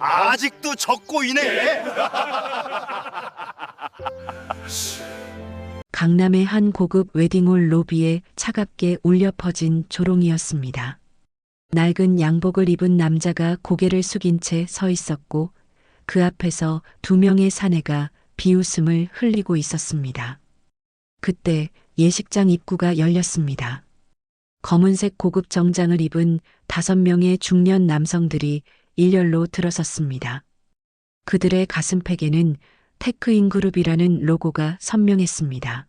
아직도 적고이네. 강남의 한 고급 웨딩홀 로비에 차갑게 울려 퍼진 조롱이었습니다. 낡은 양복을 입은 남자가 고개를 숙인 채 서 있었고 그 앞에서 두 명의 사내가 비웃음을 흘리고 있었습니다. 그때 예식장 입구가 열렸습니다. 검은색 고급 정장을 입은 5명의 중년 남성들이 일렬로 들어섰습니다. 그들의 가슴팩에는 테크인그룹이라는 로고가 선명했습니다.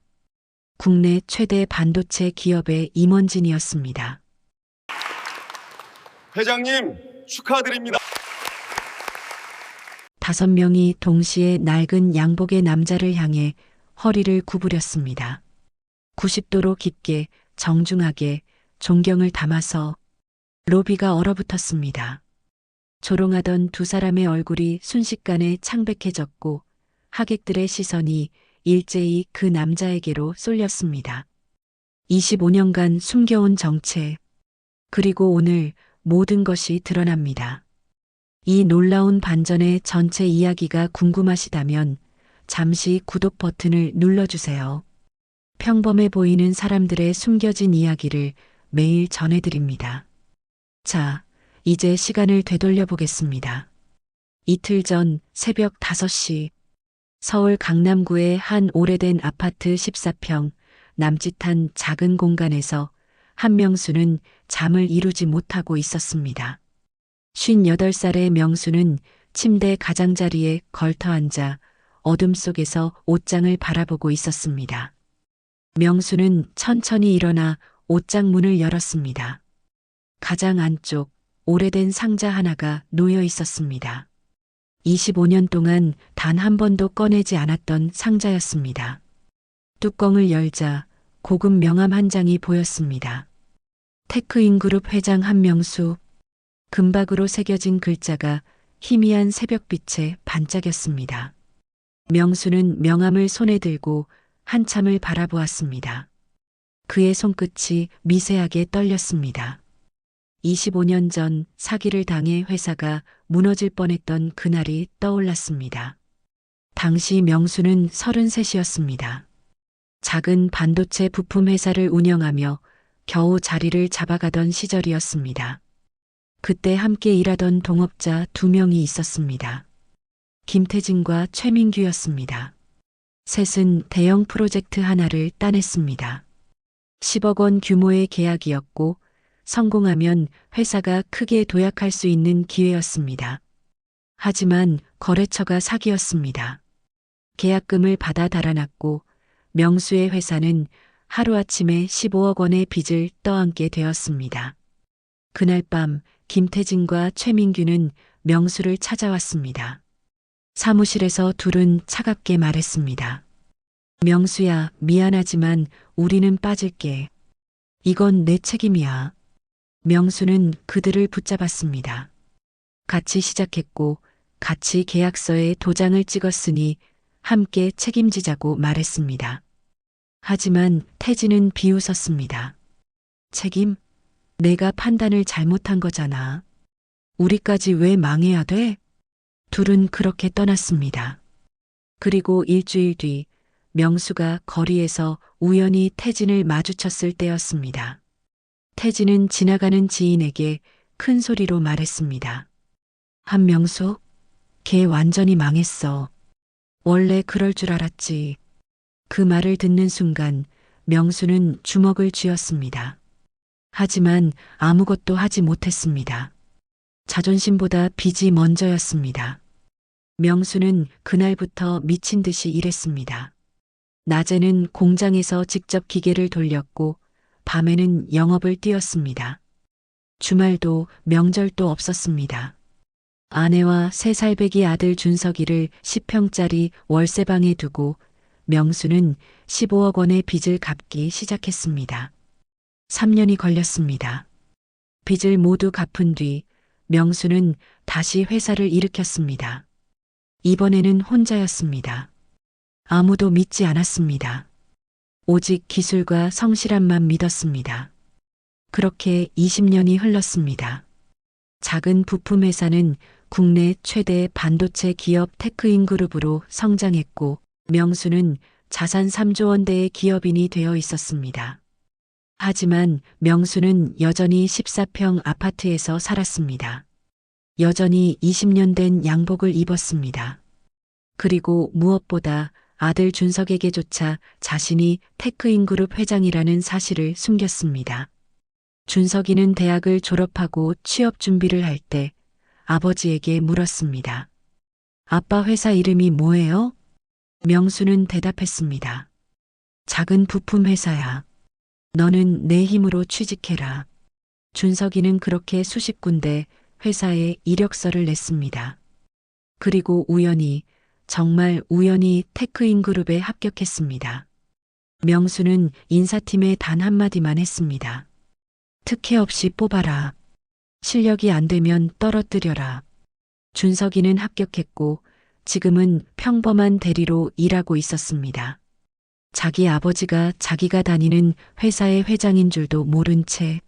국내 최대 반도체 기업의 임원진이었습니다. 회장님 축하드립니다. 5명이 동시에 낡은 양복의 남자를 향해 허리를 구부렸습니다. 90도로 깊게 정중하게 존경을 담아서 로비가 얼어붙었습니다. 조롱하던 두 사람의 얼굴이 순식간에 창백해졌고 하객들의 시선이 일제히 그 남자에게로 쏠렸습니다. 25년간 숨겨온 정체, 그리고 오늘 모든 것이 드러납니다. 이 놀라운 반전의 전체 이야기가 궁금하시다면 잠시 구독 버튼을 눌러주세요. 평범해 보이는 사람들의 숨겨진 이야기를 매일 전해드립니다. 자, 이제 시간을 되돌려 보겠습니다. 이틀 전 새벽 5시 서울 강남구의 한 오래된 아파트 14평 남짓한 작은 공간에서 한명수는 잠을 이루지 못하고 있었습니다. 58살의 명수는 침대 가장자리에 걸터 앉아 어둠 속에서 옷장을 바라보고 있었습니다. 명수는 천천히 일어나 옷장 문을 열었습니다. 가장 안쪽 오래된 상자 하나가 놓여 있었습니다. 25년 동안 단 한 번도 꺼내지 않았던 상자였습니다. 뚜껑을 열자 고급 명함 한 장이 보였습니다. 테크인그룹 회장 한명수, 금박으로 새겨진 글자가 희미한 새벽빛에 반짝였습니다. 명수는 명함을 손에 들고 한참을 바라보았습니다. 그의 손끝이 미세하게 떨렸습니다. 25년 전 사기를 당해 회사가 무너질 뻔했던 그날이 떠올랐습니다. 당시 명수는 33이었습니다. 작은 반도체 부품 회사를 운영하며 겨우 자리를 잡아가던 시절이었습니다. 그때 함께 일하던 동업자 2명이 있었습니다. 김태진과 최민규였습니다. 셋은 대형 프로젝트 하나를 따냈습니다. 10억 원 규모의 계약이었고 성공하면 회사가 크게 도약할 수 있는 기회였습니다. 하지만 거래처가 사기였습니다. 계약금을 받아 달아났고 명수의 회사는 하루아침에 15억 원의 빚을 떠안게 되었습니다. 그날 밤 김태진과 최민규는 명수를 찾아왔습니다. 사무실에서 둘은 차갑게 말했습니다. 명수야, 미안하지만 우리는 빠질게. 이건 내 책임이야. 명수는 그들을 붙잡았습니다. 같이 시작했고 같이 계약서에 도장을 찍었으니 함께 책임지자고 말했습니다. 하지만 태진은 비웃었습니다. 책임? 내가 판단을 잘못한 거잖아. 우리까지 왜 망해야 돼? 둘은 그렇게 떠났습니다. 그리고 일주일 뒤 명수가 거리에서 우연히 태진을 마주쳤을 때였습니다. 태진은 지나가는 지인에게 큰 소리로 말했습니다. 한명수, 걔 완전히 망했어. 원래 그럴 줄 알았지. 그 말을 듣는 순간 명수는 주먹을 쥐었습니다. 하지만 아무것도 하지 못했습니다. 자존심보다 빚이 먼저였습니다. 명수는 그날부터 미친 듯이 일했습니다. 낮에는 공장에서 직접 기계를 돌렸고 밤에는 영업을 뛰었습니다. 주말도 명절도 없었습니다. 아내와 3살배기 아들 준석이를 10평짜리 월세방에 두고 명수는 15억 원의 빚을 갚기 시작했습니다. 3년이 걸렸습니다. 빚을 모두 갚은 뒤 명수는 다시 회사를 일으켰습니다. 이번에는 혼자였습니다. 아무도 믿지 않았습니다. 오직 기술과 성실함만 믿었습니다. 그렇게 20년이 흘렀습니다. 작은 부품 회사는 국내 최대 반도체 기업 테크인그룹으로 성장했고 명수는 자산 3조 원대의 기업인이 되어 있었습니다. 하지만 명수는 여전히 14평 아파트에서 살았습니다. 여전히 20년 된 양복을 입었습니다. 그리고 무엇보다 아들 준석에게조차 자신이 테크인그룹 회장이라는 사실을 숨겼습니다. 준석이는 대학을 졸업하고 취업 준비를 할 때 아버지에게 물었습니다. 아빠 회사 이름이 뭐예요? 명수는 대답했습니다. 작은 부품 회사야. 너는 내 힘으로 취직해라. 준석이는 그렇게 수십 군데 회사에 이력서를 냈습니다. 그리고 우연히, 정말 우연히 테크인그룹에 합격했습니다. 명수는 인사팀에 단 한마디만 했습니다. 특혜 없이 뽑아라. 실력이 안 되면 떨어뜨려라. 준석이는 합격했고 지금은 평범한 대리로 일하고 있었습니다. 자기 아버지가 자기가 다니는 회사의 회장인 줄도 모른 채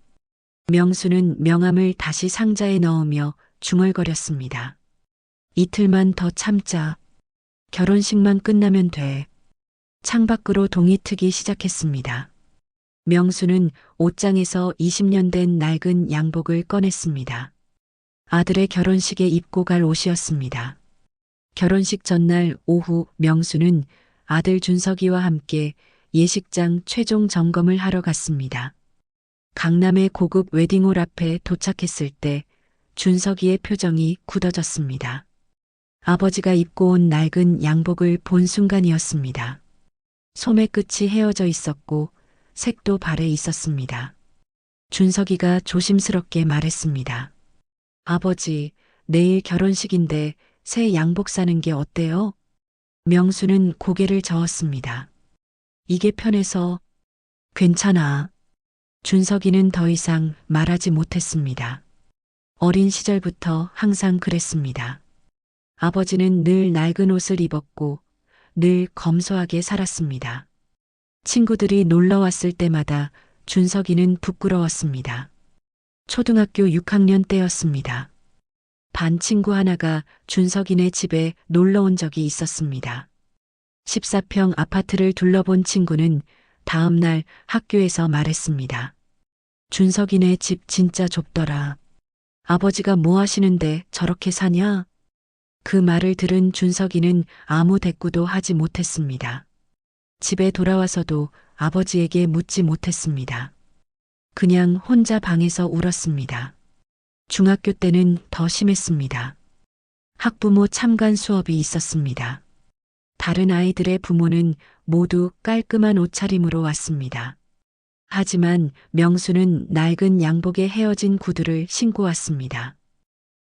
명수는 명함을 다시 상자에 넣으며 중얼거렸습니다. 이틀만 더 참자. 결혼식만 끝나면 돼. 창밖으로 동이 트기 시작했습니다. 명수는 옷장에서 20년 된 낡은 양복을 꺼냈습니다. 아들의 결혼식에 입고 갈 옷이었습니다. 결혼식 전날 오후 명수는 아들 준석이와 함께 예식장 최종 점검을 하러 갔습니다. 강남의 고급 웨딩홀 앞에 도착했을 때 준석이의 표정이 굳어졌습니다. 아버지가 입고 온 낡은 양복을 본 순간이었습니다. 소매 끝이 헤어져 있었고 색도 발에 있었습니다. 준석이가 조심스럽게 말했습니다. 아버지, 내일 결혼식인데 새 양복 사는 게 어때요? 명수는 고개를 저었습니다. 이게 편해서 괜찮아. 준석이는 더 이상 말하지 못했습니다. 어린 시절부터 항상 그랬습니다. 아버지는 늘 낡은 옷을 입었고 늘 검소하게 살았습니다. 친구들이 놀러 왔을 때마다 준석이는 부끄러웠습니다. 초등학교 6학년 때였습니다. 반 친구 하나가 준석이네 집에 놀러 온 적이 있었습니다. 14평 아파트를 둘러본 친구는 다음 날 학교에서 말했습니다. 준석이네 집 진짜 좁더라. 아버지가 뭐 하시는데 저렇게 사냐? 그 말을 들은 준석이는 아무 대꾸도 하지 못했습니다. 집에 돌아와서도 아버지에게 묻지 못했습니다. 그냥 혼자 방에서 울었습니다. 중학교 때는 더 심했습니다. 학부모 참관 수업이 있었습니다. 다른 아이들의 부모는 모두 깔끔한 옷차림으로 왔습니다. 하지만 명수는 낡은 양복에 헤어진 구두를 신고 왔습니다.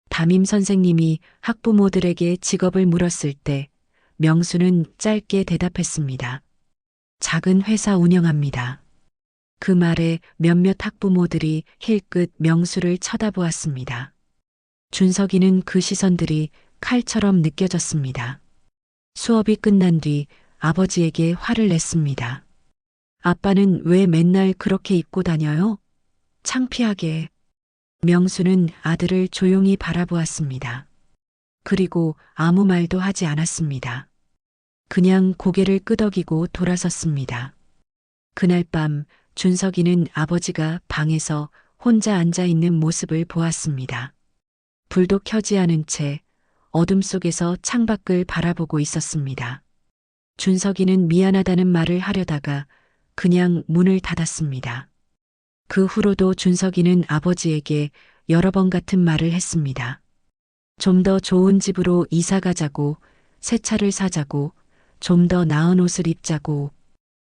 담임 선생님이 학부모들에게 직업을 물었을 때 명수는 짧게 대답했습니다. 작은 회사 운영합니다. 그 말에 몇몇 학부모들이 힐끗 명수를 쳐다보았습니다. 준석이는 그 시선들이 칼처럼 느껴졌습니다. 수업이 끝난 뒤 아버지에게 화를 냈습니다. 아빠는 왜 맨날 그렇게 입고 다녀요? 창피하게. 명수는 아들을 조용히 바라보았습니다. 그리고 아무 말도 하지 않았습니다. 그냥 고개를 끄덕이고 돌아섰습니다. 그날 밤 준석이는 아버지가 방에서 혼자 앉아 있는 모습을 보았습니다. 불도 켜지 않은 채 어둠 속에서 창밖을 바라보고 있었습니다. 준석이는 미안하다는 말을 하려다가 그냥 문을 닫았습니다. 그 후로도 준석이는 아버지에게 여러 번 같은 말을 했습니다. 좀 더 좋은 집으로 이사 가자고, 새 차를 사자고, 좀 더 나은 옷을 입자고.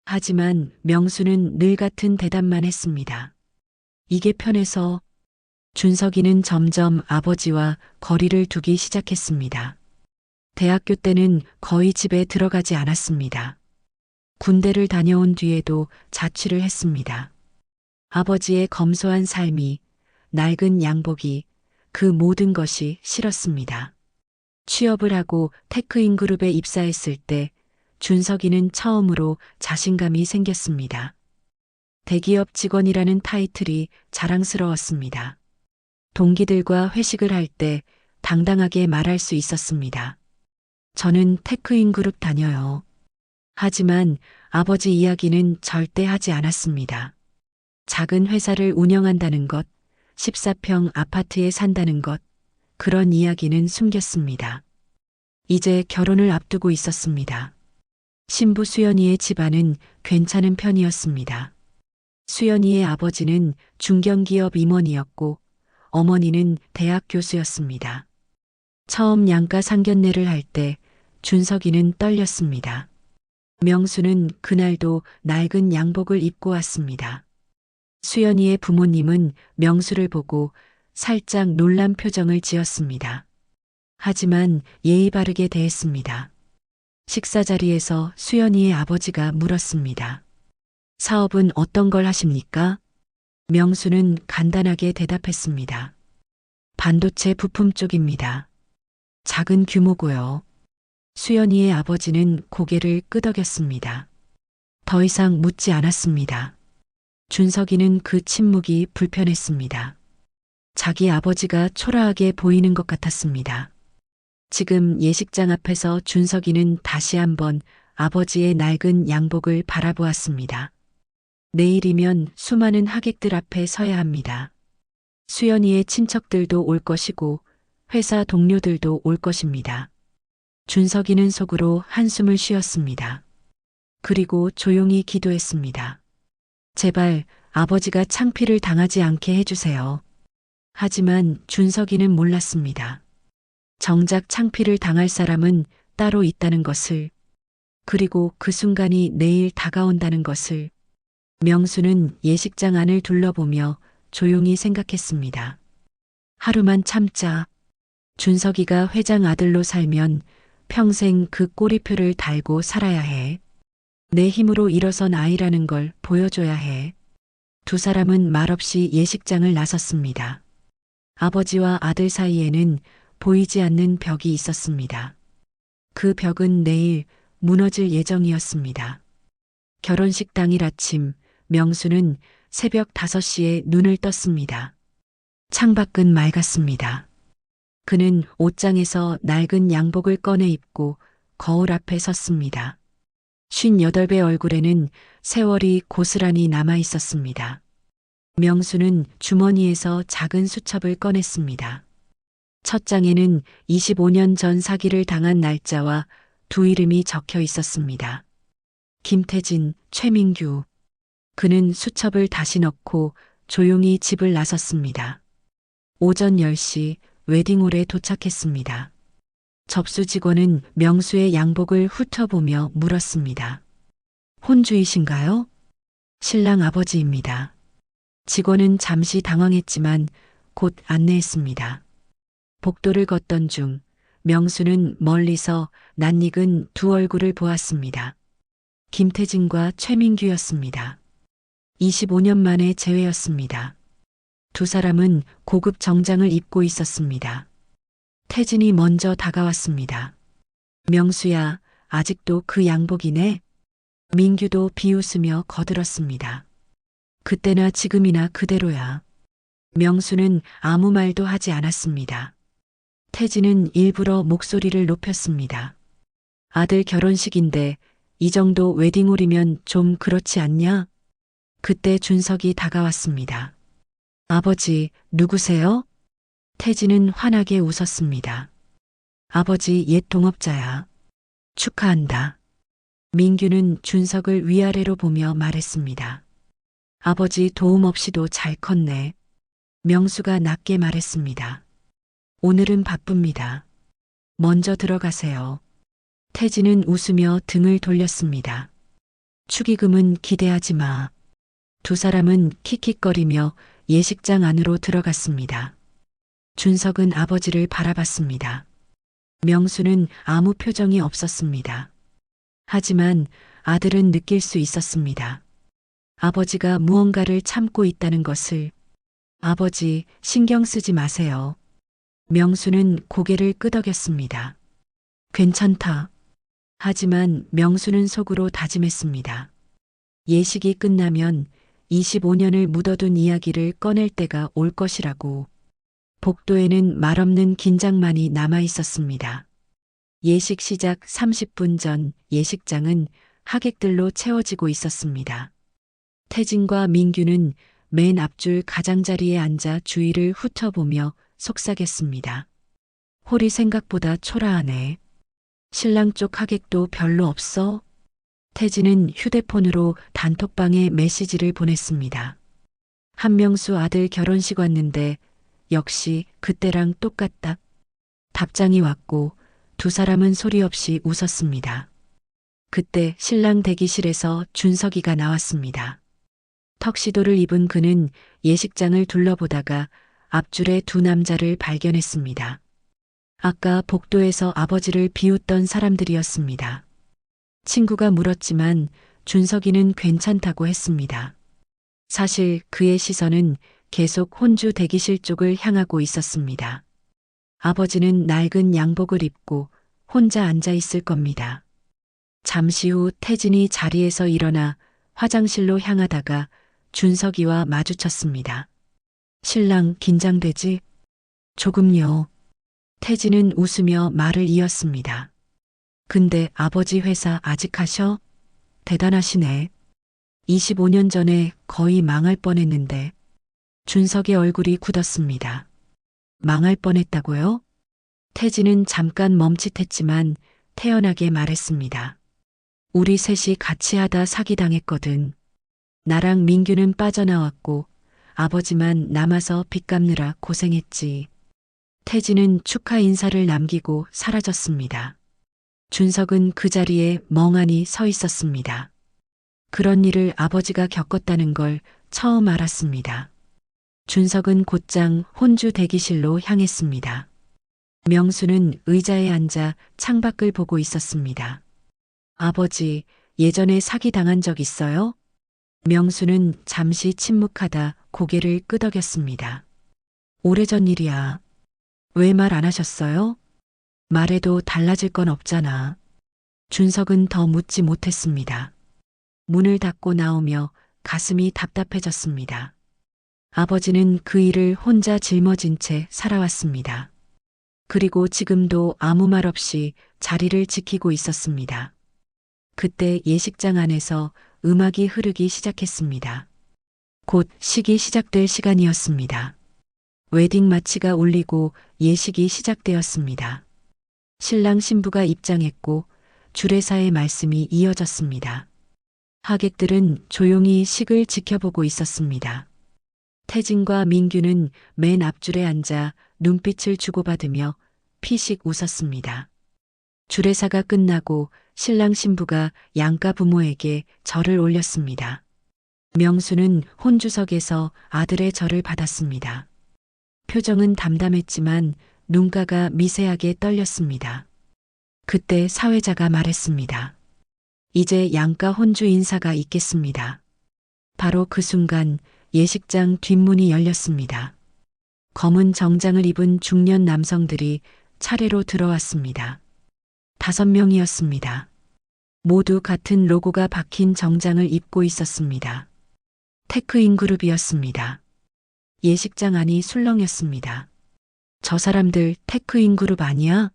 하지만 명수는 늘 같은 대답만 했습니다. 이게 편해서. 준석이는 점점 아버지와 거리를 두기 시작했습니다. 대학교 때는 거의 집에 들어가지 않았습니다. 군대를 다녀온 뒤에도 자취를 했습니다. 아버지의 검소한 삶이, 낡은 양복이, 그 모든 것이 싫었습니다. 취업을 하고 테크인그룹에 입사했을 때 준석이는 처음으로 자신감이 생겼습니다. 대기업 직원이라는 타이틀이 자랑스러웠습니다. 동기들과 회식을 할 때 당당하게 말할 수 있었습니다. 저는 테크인그룹 다녀요. 하지만 아버지 이야기는 절대 하지 않았습니다. 작은 회사를 운영한다는 것, 14평 아파트에 산다는 것, 그런 이야기는 숨겼습니다. 이제 결혼을 앞두고 있었습니다. 신부 수연이의 집안은 괜찮은 편이었습니다. 수연이의 아버지는 중견기업 임원이었고 어머니는 대학 교수였습니다. 처음 양가 상견례를 할 때 준석이는 떨렸습니다. 명수는 그날도 낡은 양복을 입고 왔습니다. 수연이의 부모님은 명수를 보고 살짝 놀란 표정을 지었습니다. 하지만 예의 바르게 대했습니다. 식사 자리에서 수연이의 아버지가 물었습니다. 사업은 어떤 걸 하십니까? 명수는 간단하게 대답했습니다. 반도체 부품 쪽입니다. 작은 규모고요. 수연이의 아버지는 고개를 끄덕였습니다. 더 이상 묻지 않았습니다. 준석이는 그 침묵이 불편했습니다. 자기 아버지가 초라하게 보이는 것 같았습니다. 지금 예식장 앞에서 준석이는 다시 한번 아버지의 낡은 양복을 바라보았습니다. 내일이면 수많은 하객들 앞에 서야 합니다. 수연이의 친척들도 올 것이고 회사 동료들도 올 것입니다. 준석이는 속으로 한숨을 쉬었습니다. 그리고 조용히 기도했습니다. 제발 아버지가 창피를 당하지 않게 해주세요. 하지만 준석이는 몰랐습니다. 정작 창피를 당할 사람은 따로 있다는 것을, 그리고 그 순간이 내일 다가온다는 것을. 명수는 예식장 안을 둘러보며 조용히 생각했습니다. 하루만 참자. 준석이가 회장 아들로 살면 평생 그 꼬리표를 달고 살아야 해. 내 힘으로 일어선 아이라는 걸 보여줘야 해. 두 사람은 말없이 예식장을 나섰습니다. 아버지와 아들 사이에는 보이지 않는 벽이 있었습니다. 그 벽은 내일 무너질 예정이었습니다. 결혼식 당일 아침, 명수는 새벽 5시에 눈을 떴습니다. 창밖은 맑았습니다. 그는 옷장에서 낡은 양복을 꺼내 입고 거울 앞에 섰습니다. 58배 얼굴에는 세월이 고스란히 남아 있었습니다. 명수는 주머니에서 작은 수첩을 꺼냈습니다. 첫 장에는 25년 전 사기를 당한 날짜와 두 이름이 적혀 있었습니다. 김태진, 최민규. 그는 수첩을 다시 넣고 조용히 집을 나섰습니다. 오전 10시 웨딩홀에 도착했습니다. 접수 직원은 명수의 양복을 훑어보며 물었습니다. 혼주이신가요? 신랑 아버지입니다. 직원은 잠시 당황했지만 곧 안내했습니다. 복도를 걷던 중 명수는 멀리서 낯익은 두 얼굴을 보았습니다. 김태진과 최민규였습니다. 25년 만에 재회였습니다. 두 사람은 고급 정장을 입고 있었습니다. 태진이 먼저 다가왔습니다. 명수야, 아직도 그 양복이네? 민규도 비웃으며 거들었습니다. 그때나 지금이나 그대로야. 명수는 아무 말도 하지 않았습니다. 태진은 일부러 목소리를 높였습니다. 아들 결혼식인데 이 정도 웨딩홀이면 좀 그렇지 않냐? 그때 준석이 다가왔습니다. 아버지, 누구세요? 태진은 환하게 웃었습니다. 아버지 옛 동업자야. 축하한다. 민규는 준석을 위아래로 보며 말했습니다. 아버지 도움 없이도 잘 컸네. 명수가 낮게 말했습니다. 오늘은 바쁩니다. 먼저 들어가세요. 태진은 웃으며 등을 돌렸습니다. 축의금은 기대하지 마. 두 사람은 킥킥거리며 예식장 안으로 들어갔습니다. 준석은 아버지를 바라봤습니다. 명수는 아무 표정이 없었습니다. 하지만 아들은 느낄 수 있었습니다. 아버지가 무언가를 참고 있다는 것을. 아버지, 신경 쓰지 마세요. 명수는 고개를 끄덕였습니다. 괜찮다. 하지만 명수는 속으로 다짐했습니다. 예식이 끝나면 25년을 묻어둔 이야기를 꺼낼 때가 올 것이라고. 복도에는 말없는 긴장만이 남아 있었습니다. 예식 시작 30분 전 예식장은 하객들로 채워지고 있었습니다. 태진과 민규는 맨 앞줄 가장자리에 앉아 주위를 훑어보며 속삭였습니다. 홀이 생각보다 초라하네. 신랑 쪽 하객도 별로 없어? 태진은 휴대폰으로 단톡방에 메시지를 보냈습니다. 한명수 아들 결혼식 왔는데 역시 그때랑 똑같다. 답장이 왔고 두 사람은 소리 없이 웃었습니다. 그때 신랑 대기실에서 준석이가 나왔습니다. 턱시도를 입은 그는 예식장을 둘러보다가 앞줄에 두 남자를 발견했습니다. 아까 복도에서 아버지를 비웃던 사람들이었습니다. 친구가 물었지만 준석이는 괜찮다고 했습니다. 사실 그의 시선은 계속 혼주 대기실 쪽을 향하고 있었습니다. 아버지는 낡은 양복을 입고 혼자 앉아 있을 겁니다. 잠시 후 태진이 자리에서 일어나 화장실로 향하다가 준석이와 마주쳤습니다. 신랑 긴장되지? 조금요. 태진은 웃으며 말을 이었습니다. 근데 아버지 회사 아직 하셔? 대단하시네. 25년 전에 거의 망할 뻔했는데. 준석의 얼굴이 굳었습니다. 망할 뻔했다고요? 태진은 잠깐 멈칫했지만 태연하게 말했습니다. 우리 셋이 같이 하다 사기당했거든. 나랑 민규는 빠져나왔고 아버지만 남아서 빚 갚느라 고생했지. 태진은 축하 인사를 남기고 사라졌습니다. 준석은 그 자리에 멍하니 서 있었습니다. 그런 일을 아버지가 겪었다는 걸 처음 알았습니다. 준석은 곧장 혼주 대기실로 향했습니다. 명수는 의자에 앉아 창밖을 보고 있었습니다. 아버지, 예전에 사기당한 적 있어요? 명수는 잠시 침묵하다 고개를 끄덕였습니다. 오래전 일이야. 왜 말 안 하셨어요? 말해도 달라질 건 없잖아. 준석은 더 묻지 못했습니다. 문을 닫고 나오며 가슴이 답답해졌습니다. 아버지는 그 일을 혼자 짊어진 채 살아왔습니다. 그리고 지금도 아무 말 없이 자리를 지키고 있었습니다. 그때 예식장 안에서 음악이 흐르기 시작했습니다. 곧 식이 시작될 시간이었습니다. 웨딩 마치가 울리고 예식이 시작되었습니다. 신랑 신부가 입장했고 주례사의 말씀이 이어졌습니다. 하객들은 조용히 식을 지켜보고 있었습니다. 태진과 민규는 맨 앞줄에 앉아 눈빛을 주고받으며 피식 웃었습니다. 주례사가 끝나고 신랑 신부가 양가 부모에게 절을 올렸습니다. 명수는 혼주석에서 아들의 절을 받았습니다. 표정은 담담했지만 눈가가 미세하게 떨렸습니다. 그때 사회자가 말했습니다. 이제 양가 혼주 인사가 있겠습니다. 바로 그 순간 예식장 뒷문이 열렸습니다. 검은 정장을 입은 중년 남성들이 차례로 들어왔습니다. 5명이었습니다. 모두 같은 로고가 박힌 정장을 입고 있었습니다. 테크인그룹이었습니다. 예식장 안이 술렁였습니다. 저 사람들 테크인그룹 아니야?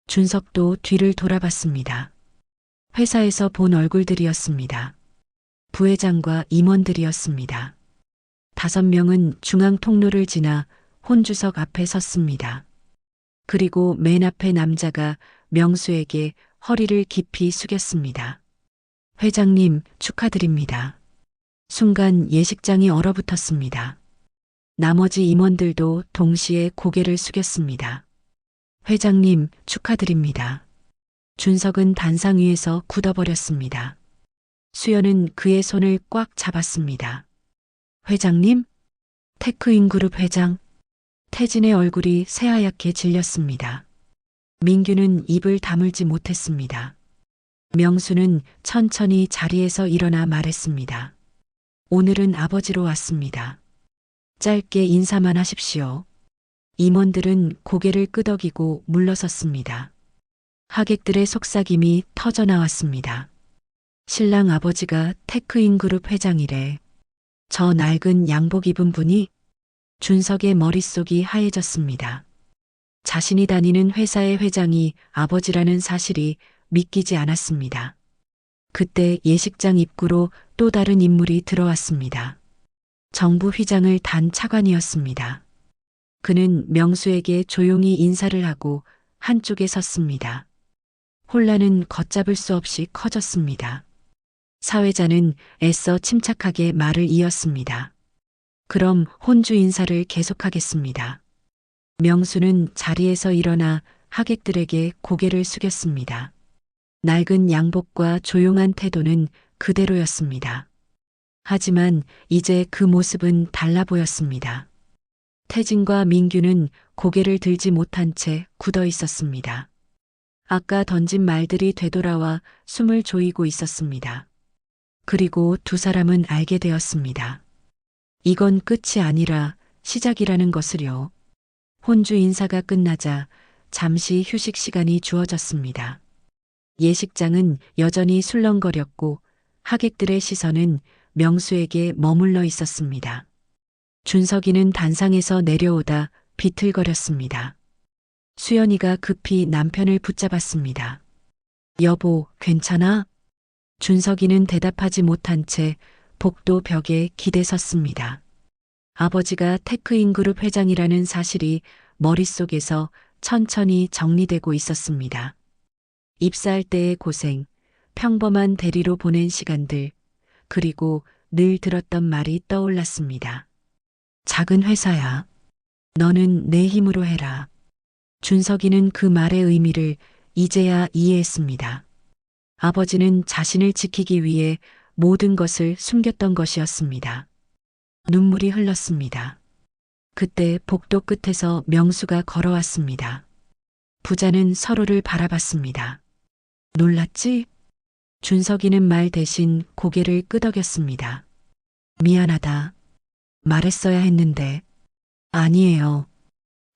준석도 뒤를 돌아봤습니다. 회사에서 본 얼굴들이었습니다. 부회장과 임원들이었습니다. 5명은 중앙 통로를 지나 혼주석 앞에 섰습니다. 그리고 맨 앞에 남자가 명수에게 허리를 깊이 숙였습니다. 회장님, 축하드립니다. 순간 예식장이 얼어붙었습니다. 나머지 임원들도 동시에 고개를 숙였습니다. 회장님, 축하드립니다. 준석은 단상 위에서 굳어버렸습니다. 수연은 그의 손을 꽉 잡았습니다. 회장님? 테크인그룹 회장? 태진의 얼굴이 새하얗게 질렸습니다. 민규는 입을 다물지 못했습니다. 명수는 천천히 자리에서 일어나 말했습니다. 오늘은 아버지로 왔습니다. 짧게 인사만 하십시오. 임원들은 고개를 끄덕이고 물러섰습니다. 하객들의 속삭임이 터져나왔습니다. 신랑 아버지가 테크인그룹 회장이래. 저 낡은 양복 입은 분이? 준석의 머릿속이 하얘졌습니다. 자신이 다니는 회사의 회장이 아버지라는 사실이 믿기지 않았습니다. 그때 예식장 입구로 또 다른 인물이 들어왔습니다. 정부 휘장을 단 차관이었습니다. 그는 명수에게 조용히 인사를 하고 한쪽에 섰습니다. 혼란은 걷잡을 수 없이 커졌습니다. 사회자는 애써 침착하게 말을 이었습니다. 그럼 혼주 인사를 계속하겠습니다. 명수는 자리에서 일어나 하객들에게 고개를 숙였습니다. 낡은 양복과 조용한 태도는 그대로였습니다. 하지만 이제 그 모습은 달라 보였습니다. 태진과 민규는 고개를 들지 못한 채 굳어 있었습니다. 아까 던진 말들이 되돌아와 숨을 조이고 있었습니다. 그리고 두 사람은 알게 되었습니다. 이건 끝이 아니라 시작이라는 것을요. 혼주 인사가 끝나자 잠시 휴식 시간이 주어졌습니다. 예식장은 여전히 술렁거렸고 하객들의 시선은 명수에게 머물러 있었습니다. 준석이는 단상에서 내려오다 비틀거렸습니다. 수연이가 급히 남편을 붙잡았습니다. 여보, 괜찮아? 준석이는 대답하지 못한 채 복도 벽에 기대섰습니다. 아버지가 테크인그룹 회장이라는 사실이 머릿속에서 천천히 정리되고 있었습니다. 입사할 때의 고생, 평범한 대리로 보낸 시간들, 그리고 늘 들었던 말이 떠올랐습니다. 작은 회사야. 너는 내 힘으로 해라. 준석이는 그 말의 의미를 이제야 이해했습니다. 아버지는 자신을 지키기 위해 모든 것을 숨겼던 것이었습니다. 눈물이 흘렀습니다. 그때 복도 끝에서 명수가 걸어왔습니다. 부자는 서로를 바라봤습니다. 놀랐지? 준석이는 말 대신 고개를 끄덕였습니다. 미안하다. 말했어야 했는데. 아니에요.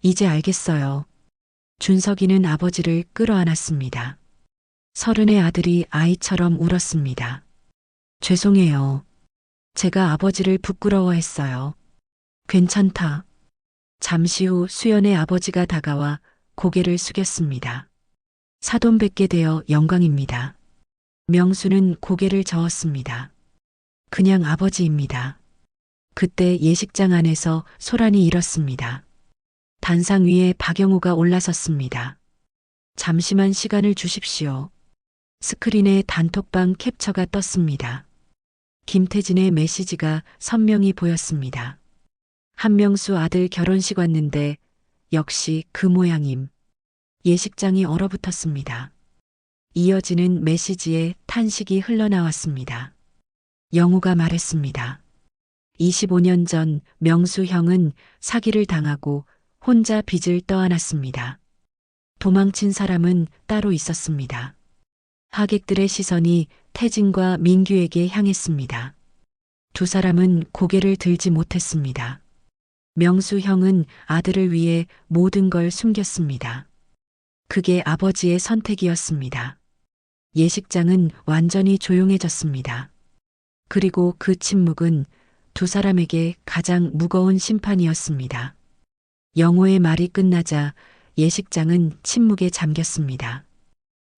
이제 알겠어요. 준석이는 아버지를 끌어안았습니다. 서른의 아들이 아이처럼 울었습니다. 죄송해요. 제가 아버지를 부끄러워했어요. 괜찮다. 잠시 후 수연의 아버지가 다가와 고개를 숙였습니다. 사돈 뵙게 되어 영광입니다. 명수는 고개를 저었습니다. 그냥 아버지입니다. 그때 예식장 안에서 소란이 일었습니다. 단상 위에 박영우가 올라섰습니다. 잠시만 시간을 주십시오. 스크린에 단톡방 캡처가 떴습니다. 김태진의 메시지가 선명히 보였습니다. 한명수 아들 결혼식 왔는데 역시 그 모양임. 예식장이 얼어붙었습니다. 이어지는 메시지에 탄식이 흘러나왔습니다. 영우가 말했습니다. 25년 전 명수 형은 사기를 당하고 혼자 빚을 떠안았습니다. 도망친 사람은 따로 있었습니다. 하객들의 시선이 태진과 민규에게 향했습니다. 두 사람은 고개를 들지 못했습니다. 명수 형은 아들을 위해 모든 걸 숨겼습니다. 그게 아버지의 선택이었습니다. 예식장은 완전히 조용해졌습니다. 그리고 그 침묵은 두 사람에게 가장 무거운 심판이었습니다. 영호의 말이 끝나자 예식장은 침묵에 잠겼습니다.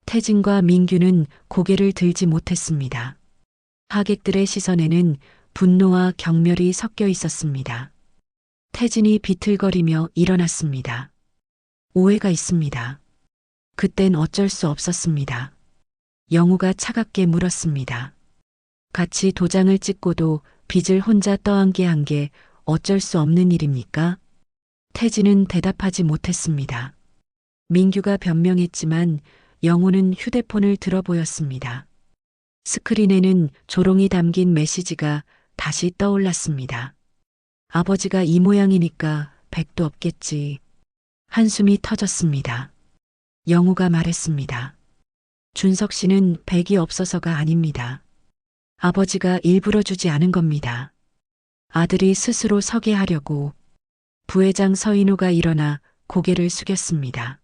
태진과 민규는 고개를 들지 못했습니다. 하객들의 시선에는 분노와 경멸이 섞여 있었습니다. 태진이 비틀거리며 일어났습니다. 오해가 있습니다. 그땐 어쩔 수 없었습니다. 영우가 차갑게 물었습니다. 같이 도장을 찍고도 빚을 혼자 떠안게 한 게 어쩔 수 없는 일입니까? 태진은 대답하지 못했습니다. 민규가 변명했지만 영우는 휴대폰을 들어 보였습니다. 스크린에는 조롱이 담긴 메시지가 다시 떠올랐습니다. 아버지가 이 모양이니까 백도 없겠지. 한숨이 터졌습니다. 영우가 말했습니다. 준석 씨는 백이 없어서가 아닙니다. 아버지가 일부러 주지 않은 겁니다. 아들이 스스로 서게 하려고. 부회장 서인호가 일어나 고개를 숙였습니다.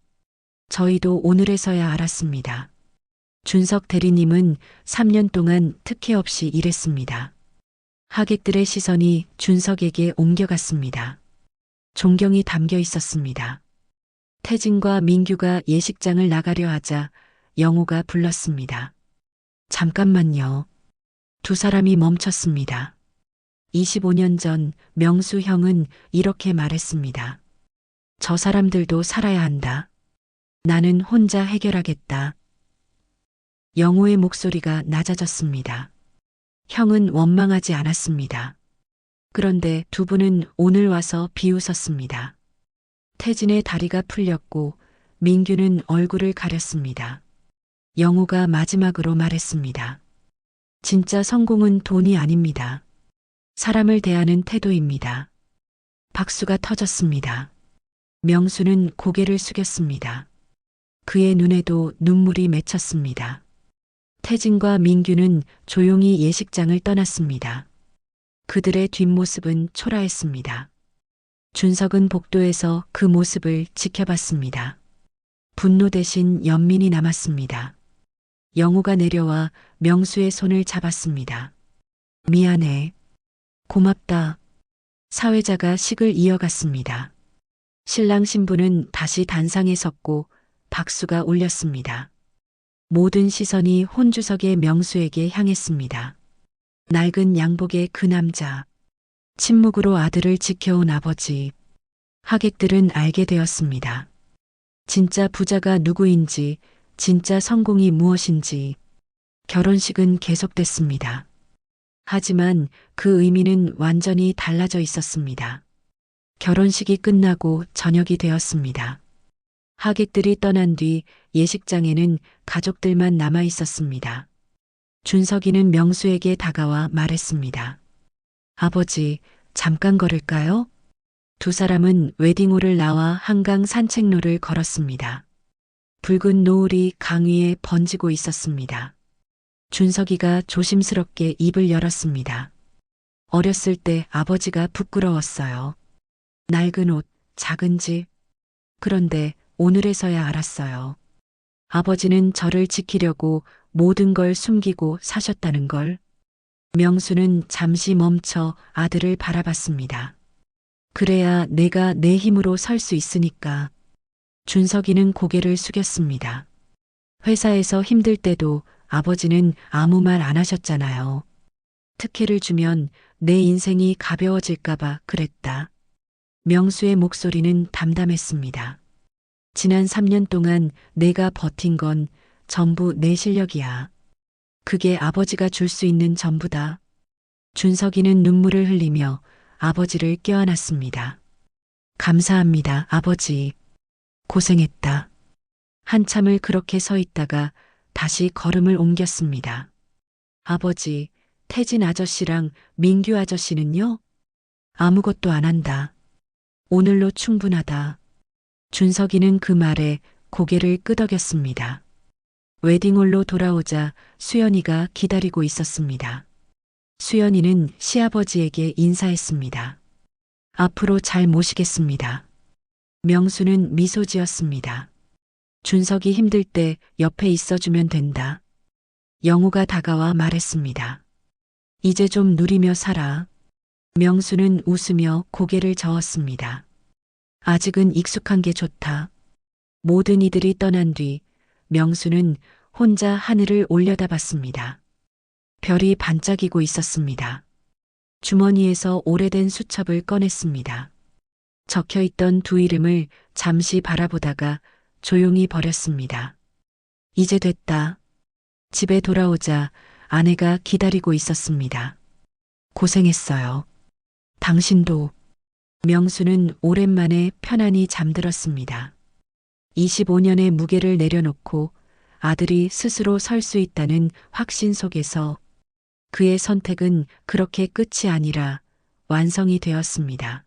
저희도 오늘에서야 알았습니다. 준석 대리님은 3년 동안 특혜 없이 일했습니다. 하객들의 시선이 준석에게 옮겨갔습니다. 존경이 담겨 있었습니다. 태진과 민규가 예식장을 나가려 하자 영호가 불렀습니다. 잠깐만요. 두 사람이 멈췄습니다. 25년 전 명수 형은 이렇게 말했습니다. 저 사람들도 살아야 한다. 나는 혼자 해결하겠다. 영호의 목소리가 낮아졌습니다. 형은 원망하지 않았습니다. 그런데 두 분은 오늘 와서 비웃었습니다. 태진의 다리가 풀렸고 민규는 얼굴을 가렸습니다. 영호가 마지막으로 말했습니다. 진짜 성공은 돈이 아닙니다. 사람을 대하는 태도입니다. 박수가 터졌습니다. 명수는 고개를 숙였습니다. 그의 눈에도 눈물이 맺혔습니다. 태진과 민규는 조용히 예식장을 떠났습니다. 그들의 뒷모습은 초라했습니다. 준석은 복도에서 그 모습을 지켜봤습니다. 분노 대신 연민이 남았습니다. 영호가 내려와 명수의 손을 잡았습니다. 미안해. 고맙다. 사회자가 식을 이어갔습니다. 신랑 신부는 다시 단상에 섰고 박수가 울렸습니다. 모든 시선이 혼주석의 명수에게 향했습니다. 낡은 양복의 그 남자. 침묵으로 아들을 지켜온 아버지. 하객들은 알게 되었습니다. 진짜 부자가 누구인지, 진짜 성공이 무엇인지. 결혼식은 계속됐습니다. 하지만 그 의미는 완전히 달라져 있었습니다. 결혼식이 끝나고 저녁이 되었습니다. 하객들이 떠난 뒤 예식장에는 가족들만 남아 있었습니다. 준석이는 명수에게 다가와 말했습니다. 아버지, 잠깐 걸을까요? 두 사람은 웨딩홀을 나와 한강 산책로를 걸었습니다. 붉은 노을이 강 위에 번지고 있었습니다. 준석이가 조심스럽게 입을 열었습니다. 어렸을 때 아버지가 부끄러웠어요. 낡은 옷, 작은 집. 그런데 오늘에서야 알았어요. 아버지는 저를 지키려고 모든 걸 숨기고 사셨다는 걸. 명수는 잠시 멈춰 아들을 바라봤습니다. 그래야 내가 내 힘으로 설 수 있으니까. 준석이는 고개를 숙였습니다. 회사에서 힘들 때도 아버지는 아무 말 안 하셨잖아요. 특혜를 주면 내 인생이 가벼워질까봐 그랬다. 명수의 목소리는 담담했습니다. 지난 3년 동안 내가 버틴 건 전부 내 실력이야. 그게 아버지가 줄 수 있는 전부다. 준석이는 눈물을 흘리며 아버지를 껴안았습니다. 감사합니다, 아버지. 고생했다. 한참을 그렇게 서 있다가 다시 걸음을 옮겼습니다. 아버지, 태진 아저씨랑 민규 아저씨는요? 아무것도 안 한다. 오늘로 충분하다. 준석이는 그 말에 고개를 끄덕였습니다. 웨딩홀로 돌아오자 수연이가 기다리고 있었습니다. 수연이는 시아버지에게 인사했습니다. 앞으로 잘 모시겠습니다. 명수는 미소 지었습니다. 준석이 힘들 때 옆에 있어주면 된다. 영호가 다가와 말했습니다. 이제 좀 누리며 살아. 명수는 웃으며 고개를 저었습니다. 아직은 익숙한 게 좋다. 모든 이들이 떠난 뒤 명수는 혼자 하늘을 올려다봤습니다. 별이 반짝이고 있었습니다. 주머니에서 오래된 수첩을 꺼냈습니다. 적혀있던 두 이름을 잠시 바라보다가 조용히 버렸습니다. 이제 됐다. 집에 돌아오자 아내가 기다리고 있었습니다. 고생했어요. 당신도. 명수는 오랜만에 편안히 잠들었습니다. 25년의 무게를 내려놓고 아들이 스스로 설 수 있다는 확신 속에서 그의 선택은 그렇게 끝이 아니라 완성이 되었습니다.